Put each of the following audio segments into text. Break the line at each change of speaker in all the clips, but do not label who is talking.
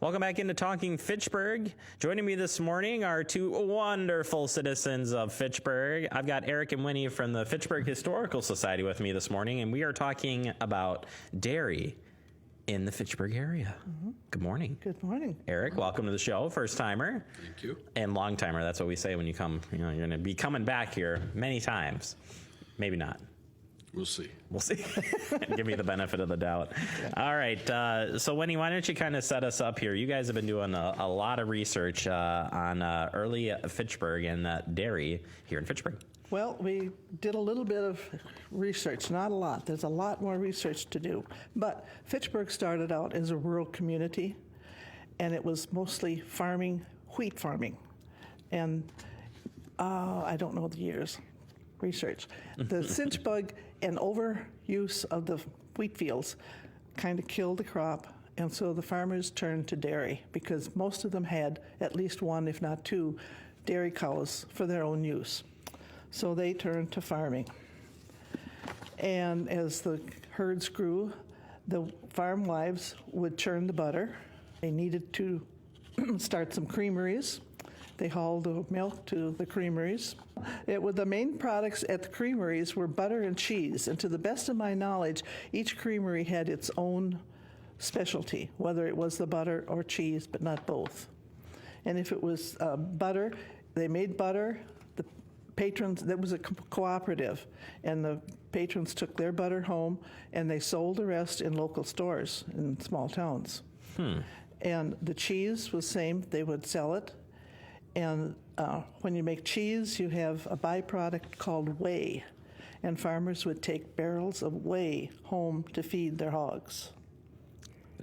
Welcome back into Talking Fitchburg. Joining me this morning are two wonderful citizens of Fitchburg. I've got Eric and Winnie from the Fitchburg Historical Society with me this morning, and we are talking about dairy in the Fitchburg area. Mm-hmm. Good morning.
Good morning.
Eric, welcome to the show. First timer.
Thank you.
And long timer. That's what we say when you come. You know, you're going to be coming back here many times. Maybe not.
We'll see.
We'll see. Give me the benefit of the doubt. Yeah. All right. So, Winnie, why don't you kind of set us up here? You guys have been doing a lot of research on early Fitchburg and dairy here in Fitchburg.
Well, we did a little bit of research, not a lot. There's a lot more research to do. But Fitchburg started out as a rural community, and it was mostly farming, wheat farming. And I don't know the years. Research. The cinch bug and overuse of the wheat fields kind of killed the crop, and so the farmers turned to dairy because most of them had at least one, if not two, dairy cows for their own use. So they turned to farming. And as the herds grew, the farm wives would churn the butter. They needed to start some creameries. They hauled the milk to the creameries. The main products at the creameries were butter and cheese, and to the best of my knowledge, each creamery had its own specialty, whether it was the butter or cheese, but not both. And if it was butter, they made butter. The patrons, that was a cooperative, and the patrons took their butter home, and they sold the rest in local stores in small towns. And the cheese was same. They would sell it. And when you make cheese, you have a byproduct called whey, and farmers would take barrels of whey home to feed their hogs.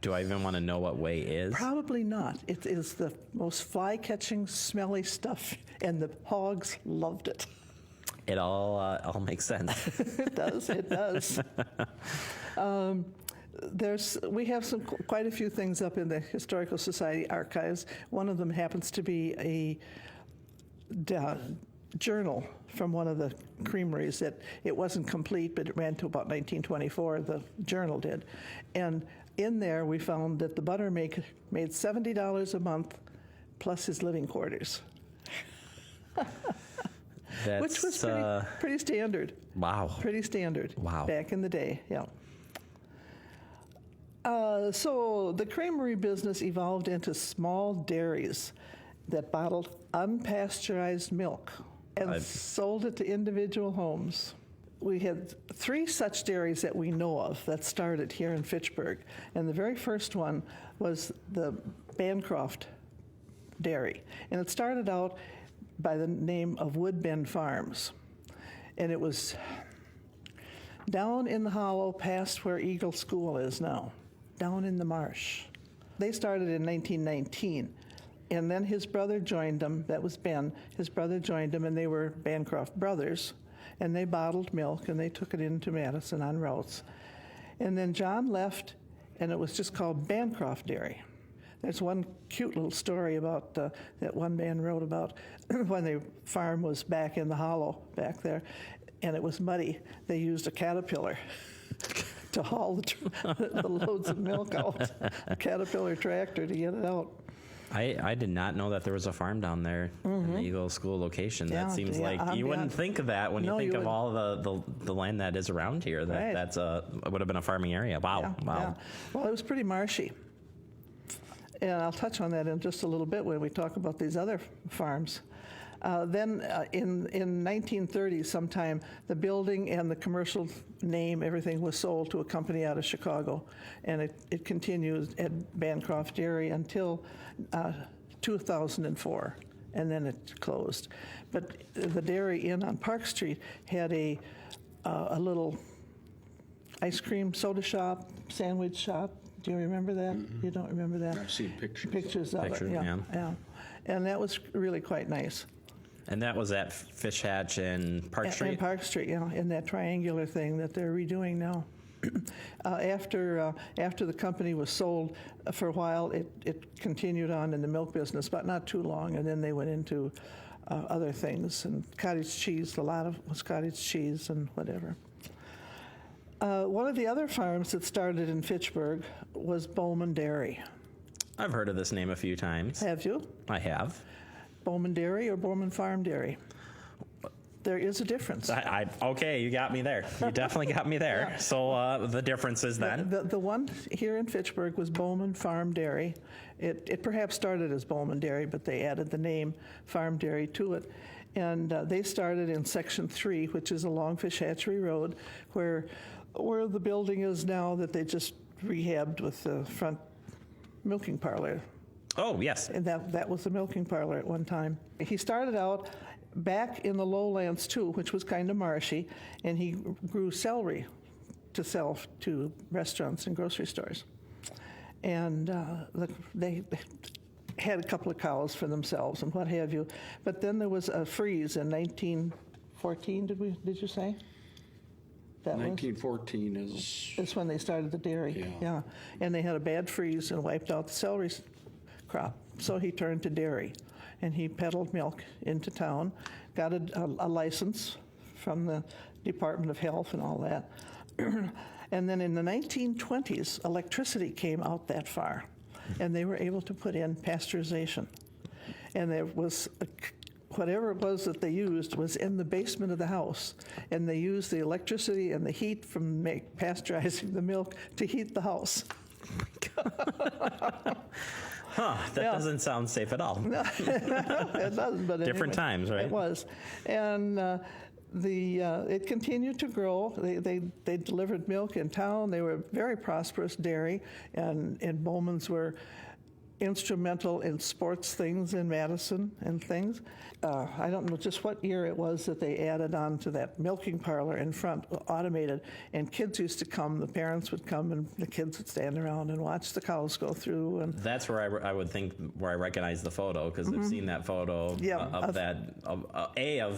Do I even want to know what whey is?
Probably not. It is the most fly-catching, smelly stuff, and the hogs loved it.
It all makes sense.
It does. It does. We have quite a few things up in the Historical Society archives. One of them happens to be a journal from one of the creameries that it wasn't complete, but it ran to about 1924, the journal did. And in there we found that the butter made $70 a month plus his living quarters. Which was pretty standard.
Wow.
Pretty standard.
Wow.
Back in the day, yeah. So the creamery business evolved into small dairies that bottled unpasteurized milk and sold it to individual homes. We had 3 such dairies that we know of that started here in Fitchburg. And the very first one was the Bancroft Dairy. And it started out by the name of Woodbend Farms. And it was down in the hollow past where Eagle School is now, down in the marsh. They started in 1919, and then his brother joined them. That was Ben. His brother joined them, and they were Bancroft brothers, and they bottled milk, and they took it into Madison on routes. And then John left, and it was just called Bancroft Dairy. There's one cute little story about that one man wrote about when the farm was back in the hollow back there, and it was muddy. They used a caterpillar to haul the loads of milk out, a Caterpillar tractor to get it out.
I did not know that there was a farm down there in the Eagle School location. That seems like you wouldn't think of that when you think of all the land that is around here. That would have been a farming area. Wow.
Yeah,
wow.
Yeah. Well, it was pretty marshy. And I'll touch on that in just a little bit when we talk about these other farms. Then in 1930 sometime, the building and the commercial name, everything was sold to a company out of Chicago. And it continued at Bancroft Dairy until 2004, and then it closed. But the Dairy Inn on Park Street had a little ice cream soda shop, sandwich shop. Do you remember that? You don't remember that?
I've seen pictures.
Pictures of it, yeah. And that was really quite nice.
And that was at Fish Hatch and Park Street?
And Park Street, yeah, in that triangular thing that they're redoing now. After the company was sold, for a while, it continued on in the milk business, but not too long, and then they went into other things, and cottage cheese, a lot of was cottage cheese and whatever. One of the other farms that started in Fitchburg was Bowman Dairy.
I've heard of this name a few times.
Have you?
I have.
Bowman Dairy or Bowman Farm Dairy? There is a difference.
Okay, you got me there. You definitely got me there.
Yeah.
So the differences then?
The one here in Fitchburg was Bowman Farm Dairy. It perhaps started as Bowman Dairy, but they added the name Farm Dairy to it. And they started in Section 3, which is along Fish Hatchery Road, where the building is now that they just rehabbed with the front milking parlor.
Oh, yes.
And that was the milking parlor at one time. He started out back in the lowlands too, which was kind of marshy, and he grew celery to sell to restaurants and grocery stores. And they had a couple of cows for themselves and what have you. But then there was a freeze in 1914, did you say? That
1914
is when they started the dairy. Yeah. And they had a bad freeze and wiped out the celery crop. So he turned to dairy. And he peddled milk into town, got a license from the Department of Health and all that. And then in the 1920s, electricity came out that far, and they were able to put in pasteurization. And there was, whatever it was that they used was in the basement of the house, and they used the electricity and the heat from pasteurizing the milk to heat the house.
That doesn't sound safe at all.
No, it doesn't. But
Different times, right?
It was, and it continued to grow. They delivered milk in town. They were a very prosperous dairy, and Bowman's were instrumental in sports things in Madison and things. I don't know just what year it was that they added on to that milking parlor in front, automated, and kids used to come, the parents would come, and the kids would stand around and watch the cows go through. And
that's where I would think where I recognize the photo, because I've seen that photo of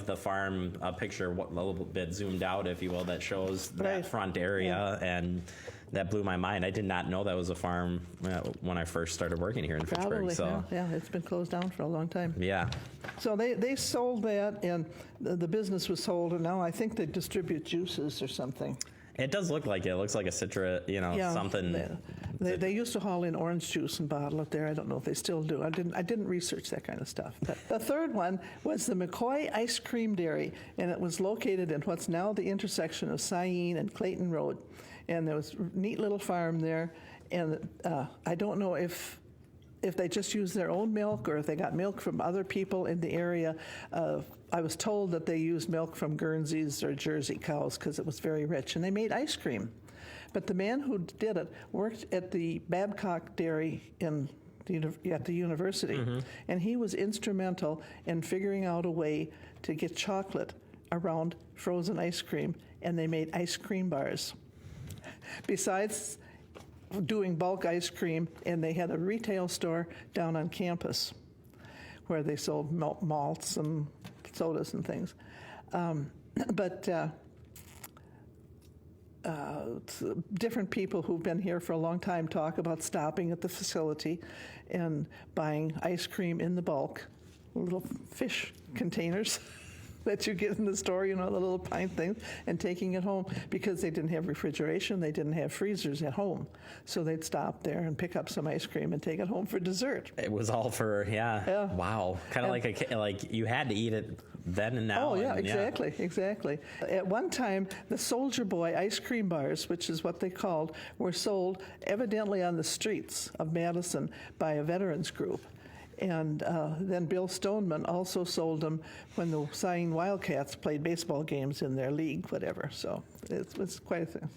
the farm, a picture a little bit zoomed out, if you will, that shows that front area, and that blew my mind. I did not know that was a farm when I first started working here in Fitchburg.
Probably,
so.
yeah, it's been closed down for a long time.
Yeah.
So they sold that, and the business was sold, and now I think they distribute juices or something.
It does look like it. It looks like a citrus, something.
They used to haul in orange juice and bottle it there. I don't know if they still do. I didn't research that kind of stuff. But the third one was the McCoy Ice Cream Dairy, and it was located in what's now the intersection of Cyene and Clayton Road. And there was a neat little farm there, and I don't know if they just used their own milk or if they got milk from other people in the area. I was told that they used milk from Guernseys or Jersey cows because it was very rich, and they made ice cream. But the man who did it worked at the Babcock Dairy at the university, and he was instrumental in figuring out a way to get chocolate around frozen ice cream, and they made ice cream bars. Besides doing bulk ice cream, and they had a retail store down on campus where they sold malts and sodas and things. Different people who've been here for a long time talk about stopping at the facility and buying ice cream in the bulk, little fish containers that you get in the store, the little pint things, and taking it home because they didn't have refrigeration, they didn't have freezers at home. So they'd stop there and pick up some ice cream and take it home for dessert.
It was all for, wow. Kind of like you had to eat it then and now.
Oh, yeah, exactly. At one time, the Soldier Boy ice cream bars, which is what they called, were sold evidently on the streets of Madison by a veterans group. And then Bill Stoneman also sold them when the Cyene Wildcats played baseball games in their league, whatever. So it was quite a thing.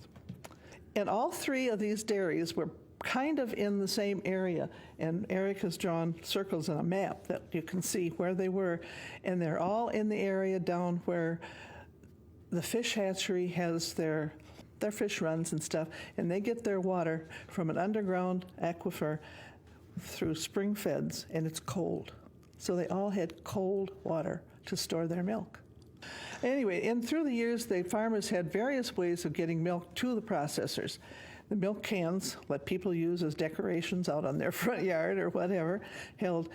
And all three of these dairies were kind of in the same area. And Eric has drawn circles on a map that you can see where they were. And they're all in the area down where the fish hatchery has their fish runs and stuff. And they get their water from an underground aquifer through spring feds, and it's cold. So they all had cold water to store their milk. Anyway, and through the years, the farmers had various ways of getting milk to the processors. The milk cans that people use as decorations out on their front yard or whatever held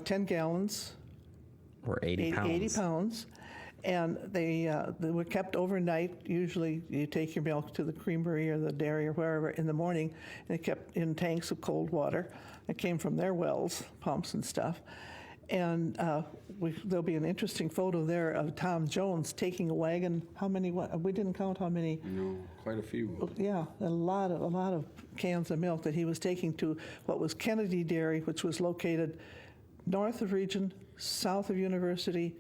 10 gallons.
Or 80 pounds.
80 pounds. And they were kept overnight. Usually you take your milk to the creamery or the dairy or wherever in the morning, and they kept in tanks of cold water It came from their wells, pumps and stuff. And there'll be an interesting photo there of Tom Jones taking a wagon. How many? We didn't count how many.
No, quite a few.
Yeah, a lot of cans of milk that he was taking to what was Kennedy Dairy, which was located north of Region, south of University,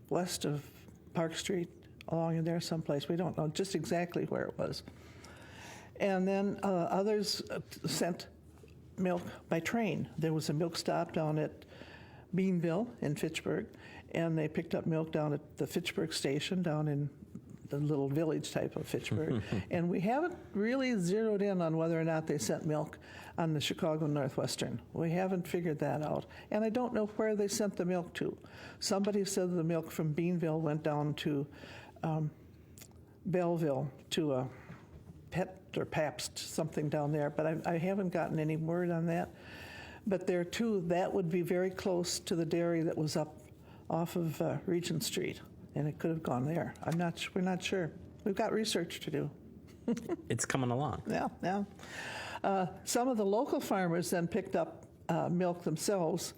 west of Park Street, along in there someplace. We don't know just exactly where it was. And then others sent milk by train. There was a milk stop down at Beanville in Fitchburg, and they picked up milk down at the Fitchburg station down in the little village type of Fitchburg. And we haven't really zeroed in on whether or not they sent milk on the Chicago Northwestern. We haven't figured that out. And I don't know where they sent the milk to. Somebody said the milk from Beanville went down to Belleville to a Pet or Pabst, something down there, but I haven't gotten any word on that. But there too, that would be very close to the dairy that was up off of Regent Street, and it could have gone there. We're not sure. We've got research to do.
It's coming along.
Yeah. Some of the local farmers then picked up milk themselves,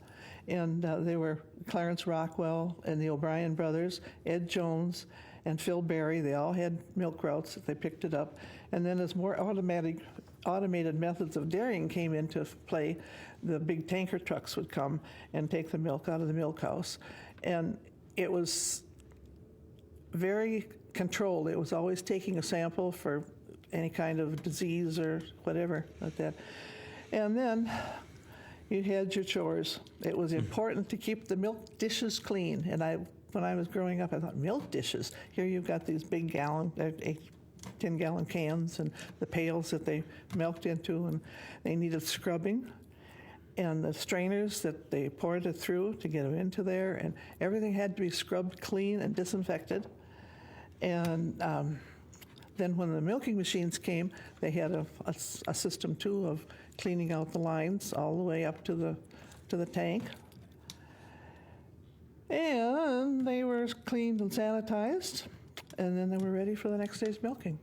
and they were Clarence Rockwell and the O'Brien brothers, Ed Jones, and Phil Berry. They all had milk routes that they picked it up. And then as more automated methods of dairying came into play, the big tanker trucks would come and take the milk out of the milk house. And it was very controlled. It was always taking a sample for any kind of disease or whatever like that. And then you had your chores. It was important to keep the milk dishes clean. And when I was growing up, I thought, milk dishes? Here you've got these big 10-gallon cans and the pails that they milked into, and they needed scrubbing. And the strainers that they poured it through to get them into there, and everything had to be scrubbed clean and disinfected. And then when the milking machines came, they had a system, too, of cleaning out the lines all the way up to the tank. And they were cleaned and sanitized, and then they were ready for the next day's milking.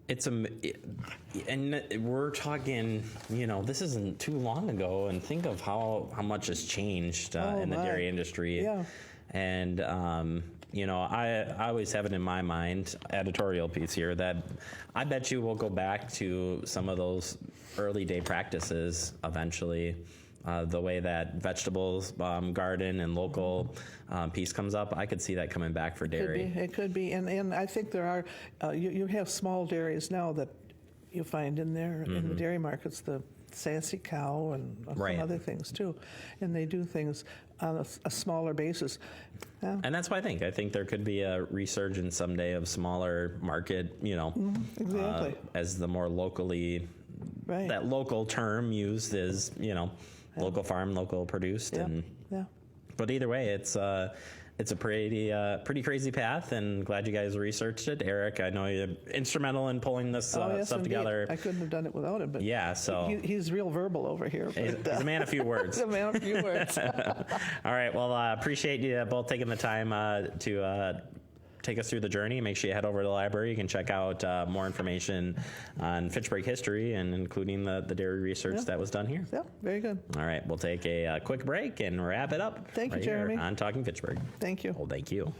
And we're talking, this isn't too long ago, and think of how much has changed in the dairy industry.
Yeah.
And, I always have it in my mind, editorial piece here, that I bet you we'll go back to some of those early day practices eventually. The way that vegetables garden and local piece comes up, I could see that coming back for dairy.
It could be. And I think there are, you have small dairies now that you find in there in the dairy markets, the Sassy Cow and some other things too. And they do things on a smaller basis. Yeah.
And that's why I think there could be a resurgence someday of smaller market,
Exactly.
As the more locally, that local term used is, local farm, local produced.
Yeah.
But either way, it's a pretty crazy path, and glad you guys researched it. Eric, I know you're instrumental in pulling this
Yes,
stuff
indeed.
together.
I couldn't have done it without him, but
yeah, so
he's real verbal over here.
He's a man of few words.
He's a man of few words.
All right, well, appreciate you both taking the time to take us through the journey. Make sure you head over to the library. You can check out more information on Fitchburg history, and including the dairy research that was done here.
Yeah, very good.
All right, we'll take a quick break and wrap it up.
Thank you,
right here
Jeremy.
on Talking Fitchburg.
Thank you.
Well, thank you.